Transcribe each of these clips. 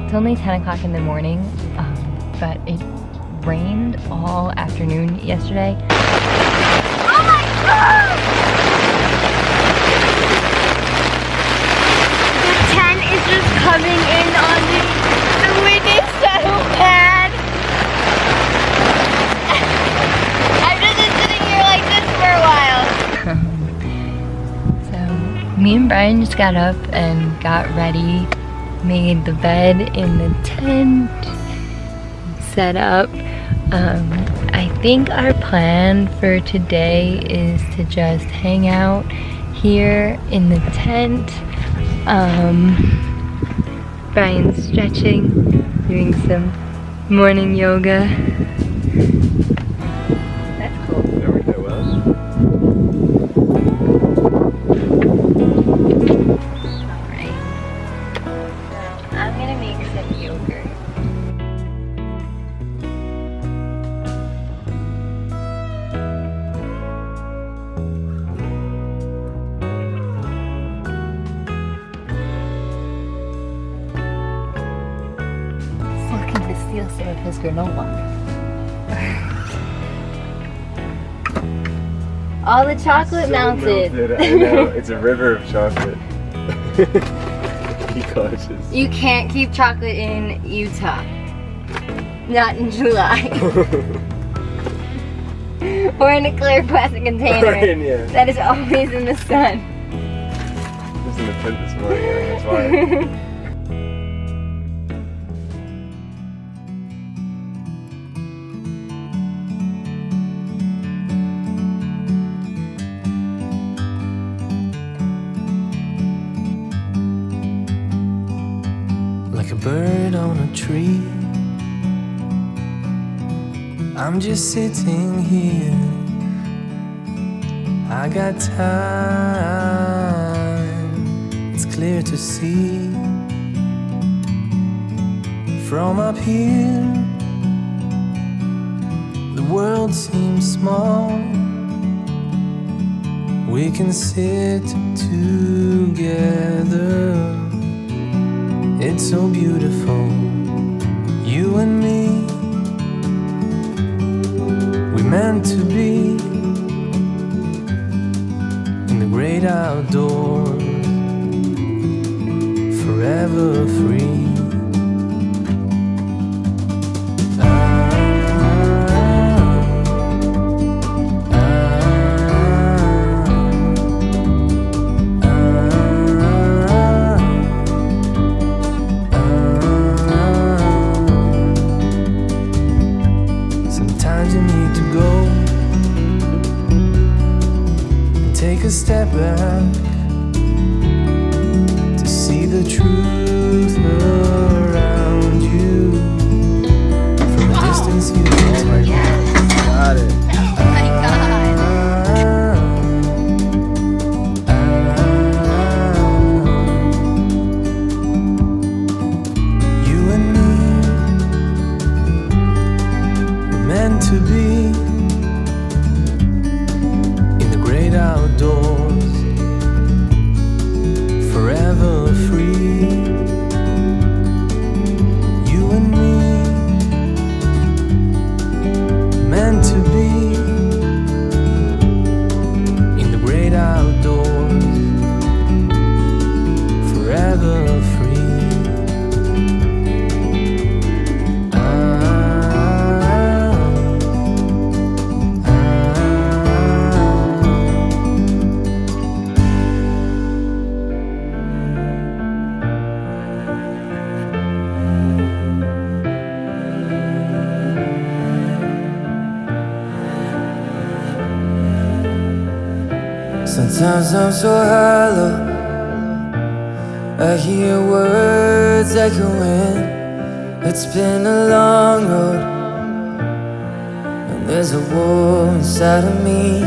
It's only 10 o'clock in the morning, but it rained all afternoon yesterday. Oh my God! The tent is just coming in on me. The wind is so bad. I've just been sitting here like this for a while. So me and Brian just got up and got ready, made the bed in the tent, set up. I think our plan for today is to just hang out here in the tent. Brian's stretching, doing some morning yoga. That's cool. There we go, Wes. Alright. So I'm gonna make some yogurt. Looking to steal some of his granola. All the chocolate melted. I know, it's a river of chocolate. Be cautious. You can't keep chocolate in Utah. Not in July. Or in a clear plastic container Yeah. that is always in the sun. I was in the tent this morning, I think that's why. Like a bird on a tree, I'm just sitting here. I got time, it's clear to see. From up here, the world seems small. We can sit together. It's so beautiful, you and me. We meant to be in the great outdoors, forever free. Take a step back to see the truth around you. From a distance you can tell. Got it. Oh my God. You and me were meant to be outdoors, forever free. You and me, meant to be in the great outdoors, forever free. Sometimes I'm so hollow, I hear words echoing. It's been a long road, and there's a war inside of me.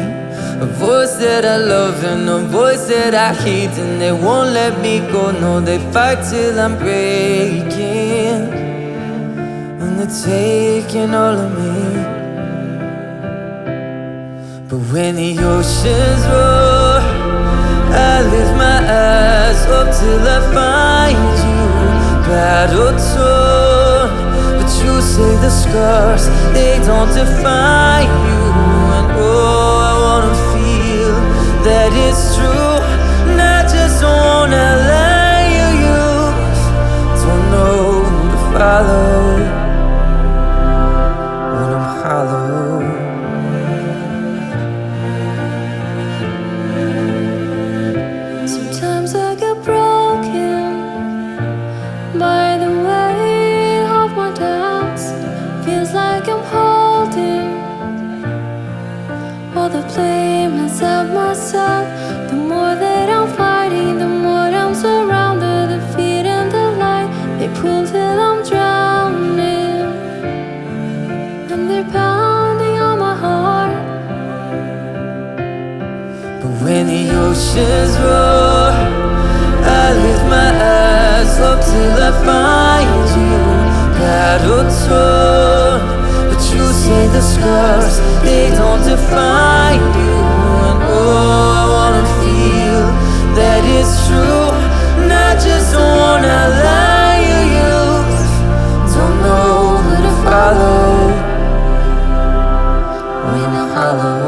A voice that I love and a voice that I hate, and they won't let me go. No, they fight till I'm breaking, and they're taking all of me. But when the oceans roar, I lift my eyes up till I find you. battle torn. But you say the scars, they don't define you. And oh, I wanna feel that it's true, not just one lie you use. Don't know who to follow when I'm hollow. Sometimes I get broken by the weight of my doubts. Feels like I'm holding all the blame inside myself. The more that I'm fighting, the more I'm surrounded. The feet and the light, they pull till I'm drowning, and they're pounding on my heart. But when the oceans roar, I lift my eyes up till I find you. Battle torn, but you say the scars, they don't define you. And oh, I wanna feel that it's true, not just one lie you use. Don't know who to follow when I'm hollow.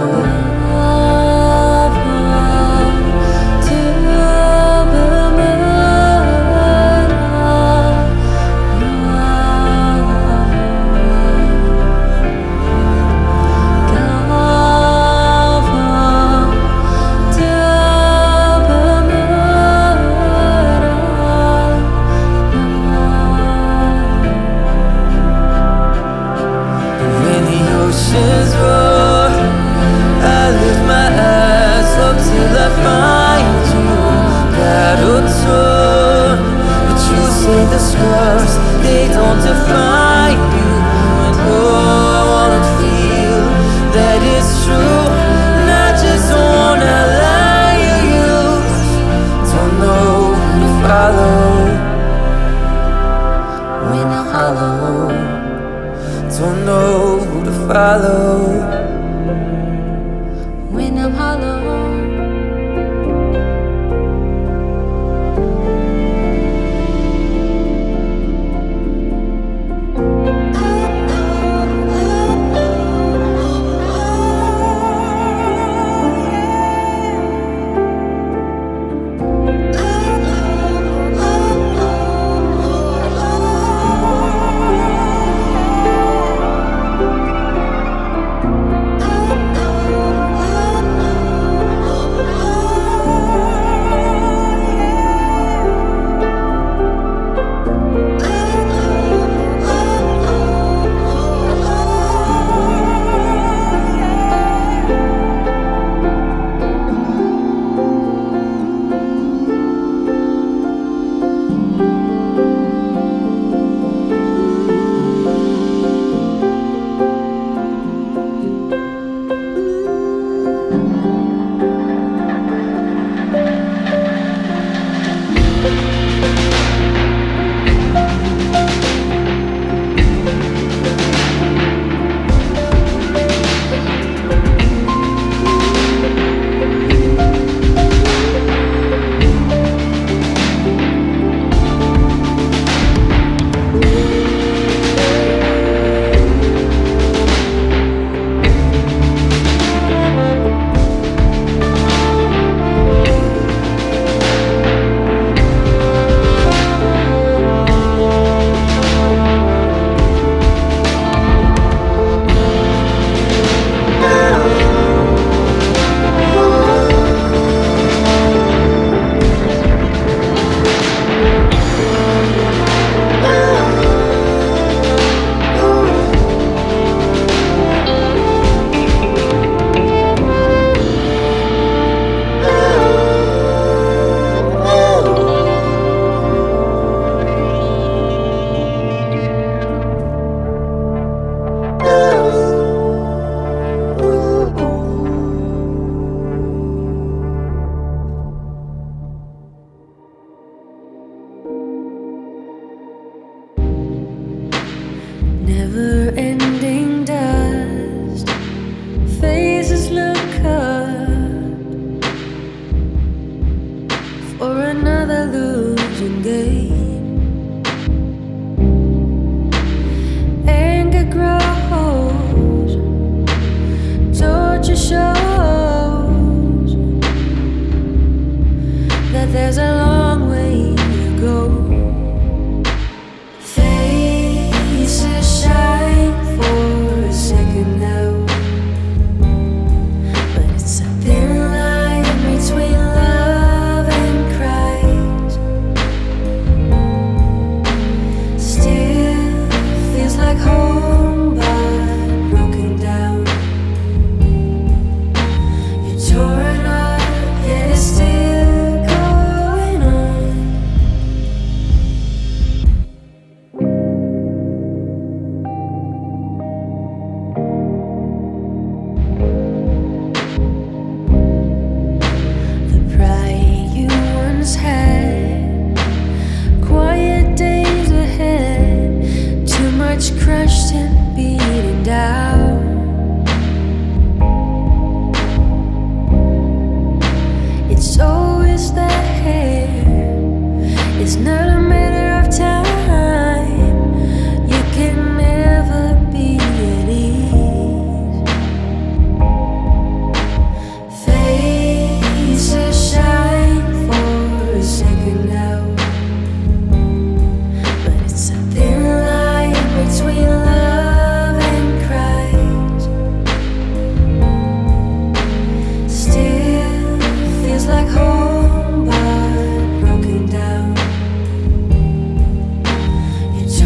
The scars, they don't define you. And oh, I wanna feel that it's true, not just one lie you use. Don't know who to follow when I'm hollow. Don't know who to follow when I'm hollow. Never-ending dust, faces look up for another losing game.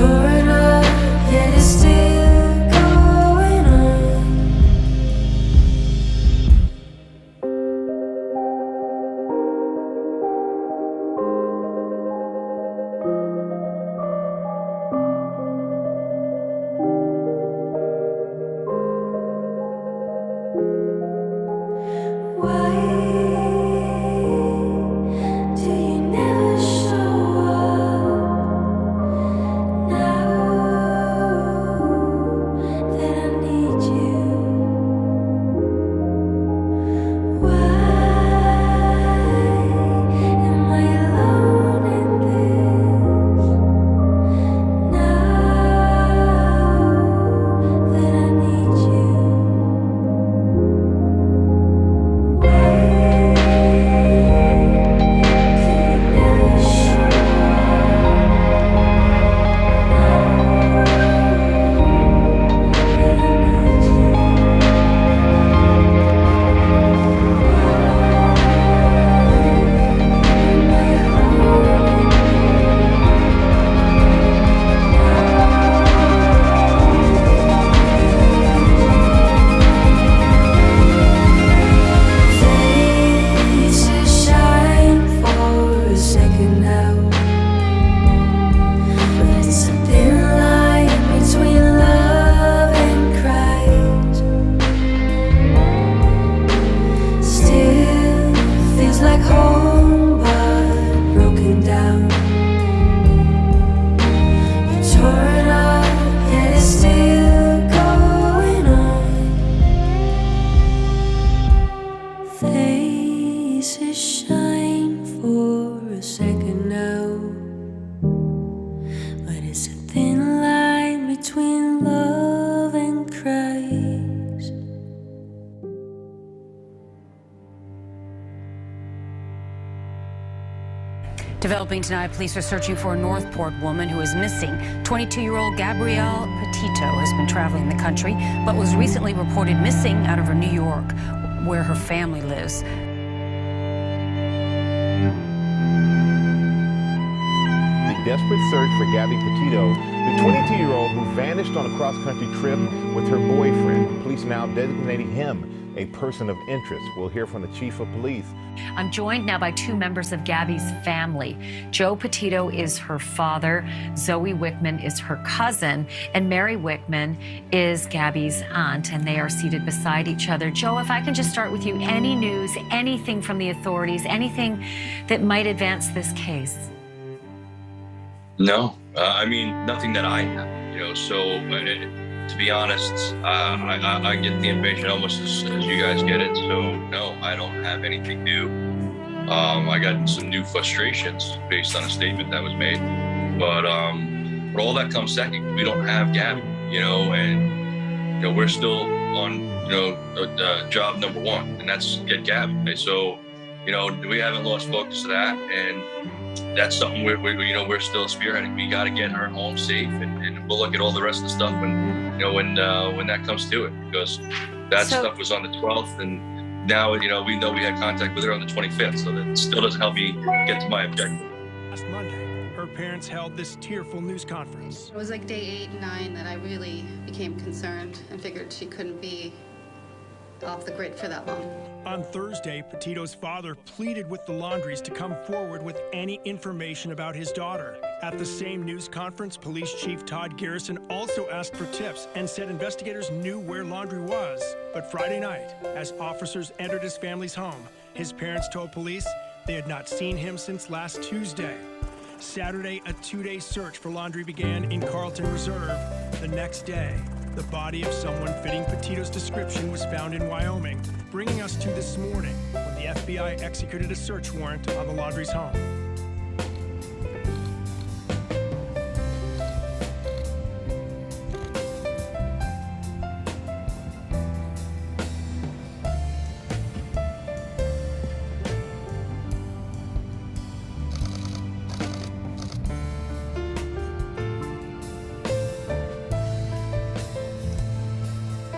torn up, yet it's still going on. Why do you never show up now that I need you? Why am I alone in this now that I need you? Faces shine for a second now, but it's a thin line between love and cries. Still feels like home, but broken down. You're torn up, yet it's still going on. Faces shine for a second now, but it's a thin line between love and cries. Developing tonight, police are searching for a Northport woman who is missing. 22-year-old Gabrielle Petito has been traveling the country, but was recently reported missing out of her New York, where her family lives. The desperate search for Gabby Petito, the 22-year-old who vanished on a cross-country trip with her boyfriend. Police now designating him a person of interest. We'll hear from the chief of police. I'm joined now by two members of Gabby's family. Joe Petito is her father, Zoe Wickman is her cousin, and Mary Wickman is Gabby's aunt, and they are seated beside each other. Joe, if I can just start with you, any news, anything from the authorities, anything that might advance this case? No, I mean, nothing that I have, so to be honest, I get the information almost as you guys get it, so no, I don't have anything new. I got some new frustrations based on a statement that was made, but all that comes second. We don't have Gabby, and we're still on job number one, and that's get Gabby. Okay? So we haven't lost focus of that, and that's something we're still spearheading. We got to get her home safe, and we'll look at all the rest of the stuff when that comes to it, because that stuff was on the 12th, and now we know we had contact with her on the 25th, so that still doesn't help me get to my objective. Last Monday, her parents held this tearful news conference. It was like day 8 and 9 that I really became concerned and figured she couldn't be off the grid for that long. On Thursday, Petito's father pleaded with the Laundries to come forward with any information about his daughter. At the same news conference, Police Chief Todd Garrison also asked for tips and said investigators knew where Laundrie was. But Friday night, as officers entered his family's home, his parents told police they had not seen him since last Tuesday. Saturday, a 2-day search for Laundrie began in Carlton Reserve. The next day, the body of someone fitting Petito's description was found in Wyoming, bringing us to this morning when the FBI executed a search warrant on the Laundrie's home.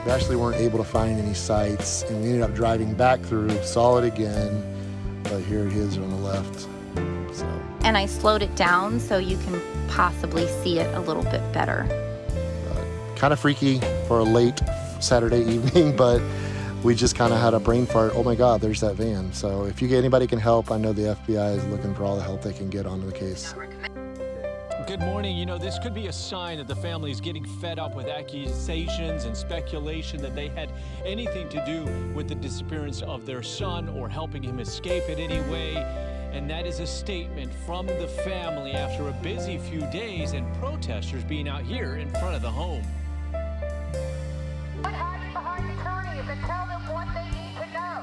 We actually weren't able to find any sites, and we ended up driving back through, saw it again, but here it is on the left. So. And I slowed it down so you can possibly see it a little bit better. Kind of freaky for a late Saturday evening, but we just kind of had a brain fart. Oh my God, there's that van. So if anybody can help, I know the FBI is looking for all the help they can get onto the case. Good morning. You know, this could be a sign that the family is getting fed up with accusations and speculation that they had anything to do with the disappearance of their son or helping him escape in any way. And that is a statement from the family after a busy few days and protesters being out here in front of the home. Quit hiding behind attorneys and tell them what they need to know.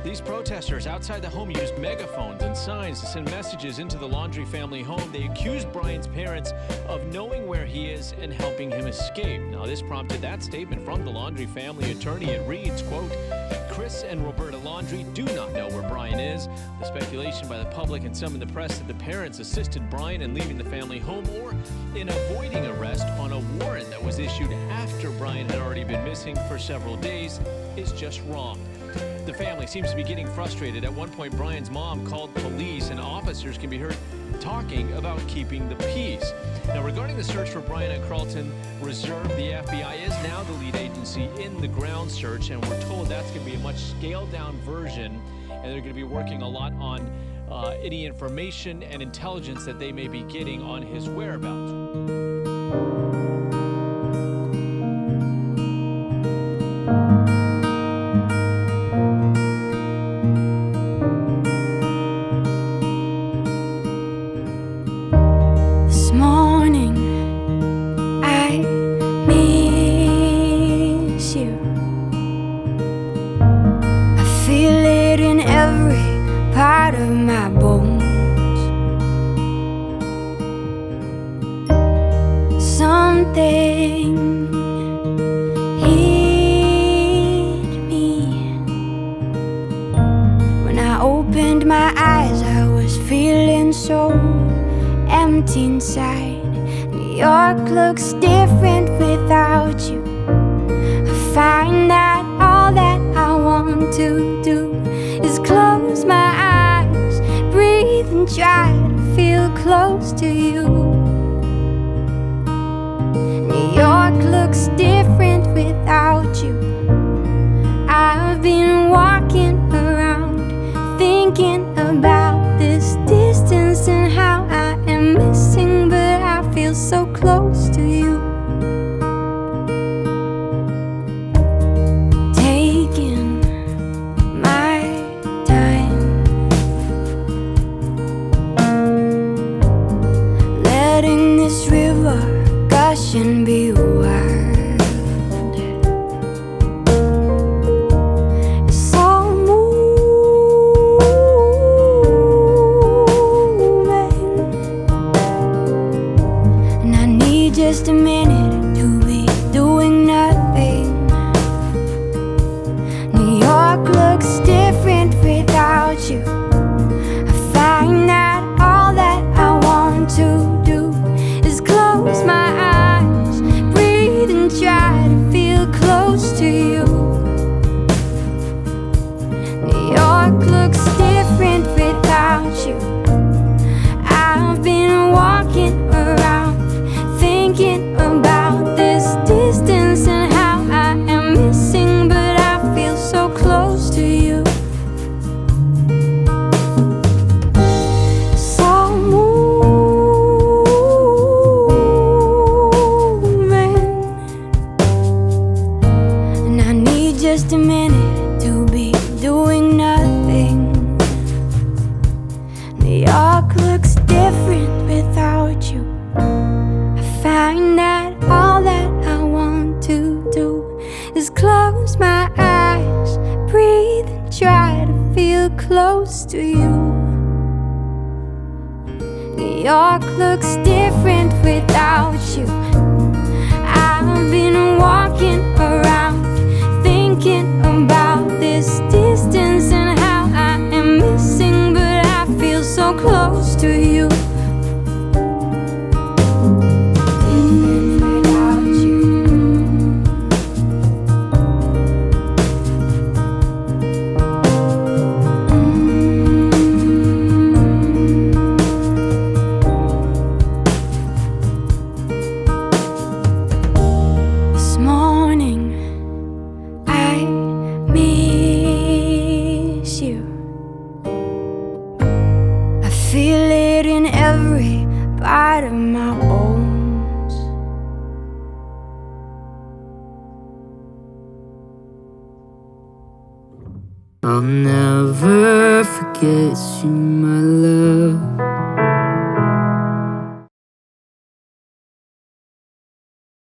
These protesters outside the home used megaphones and signs to send messages into the Laundrie family home. They accused Brian's parents of knowing where he is and helping him escape. Now, this prompted that statement from the Laundrie family attorney. It reads, quote, Chris and Roberta Laundrie do not know where Brian is. The speculation by the public and some in the press that the parents assisted Brian in leaving the family home or in avoiding arrest on a warrant that was issued after Brian had already been missing for several days is just wrong. The family seems to be getting frustrated. At one point, Brian's mom called police, and officers can be heard talking about keeping the peace. Now, regarding the search for Brian at Carlton Reserve, the FBI is now the lead agency in the ground search, and we're told that's going to be a much scaled-down version, and they're going to be working a lot on any information and intelligence that they may be getting on his whereabouts. Inside, New York looks different without you. I find that all that I want to do is close my eyes, breathe and try to feel close to you. New York looks different without you. I've been walking around thinking about this distance and how I am missing, but I feel so close to you. Taking my time, letting this river gush and be wild. It's all just a minute to be doing nothing. New York looks different without you. I find that all that I want to do is close my eyes, breathe and try to feel close to you. New York looks different without you. I've been walking around thinking about this distance and how I am missing, but I feel so close to you. So moving, and I need just a minute to be doing nothing. New York looks different without you. Find that all that I want to do is close my eyes, breathe and try to feel close to you. New York looks different without you. I've been walking around thinking about this distance and how I am missing, but I feel so close to you. I'll never forget you, my love.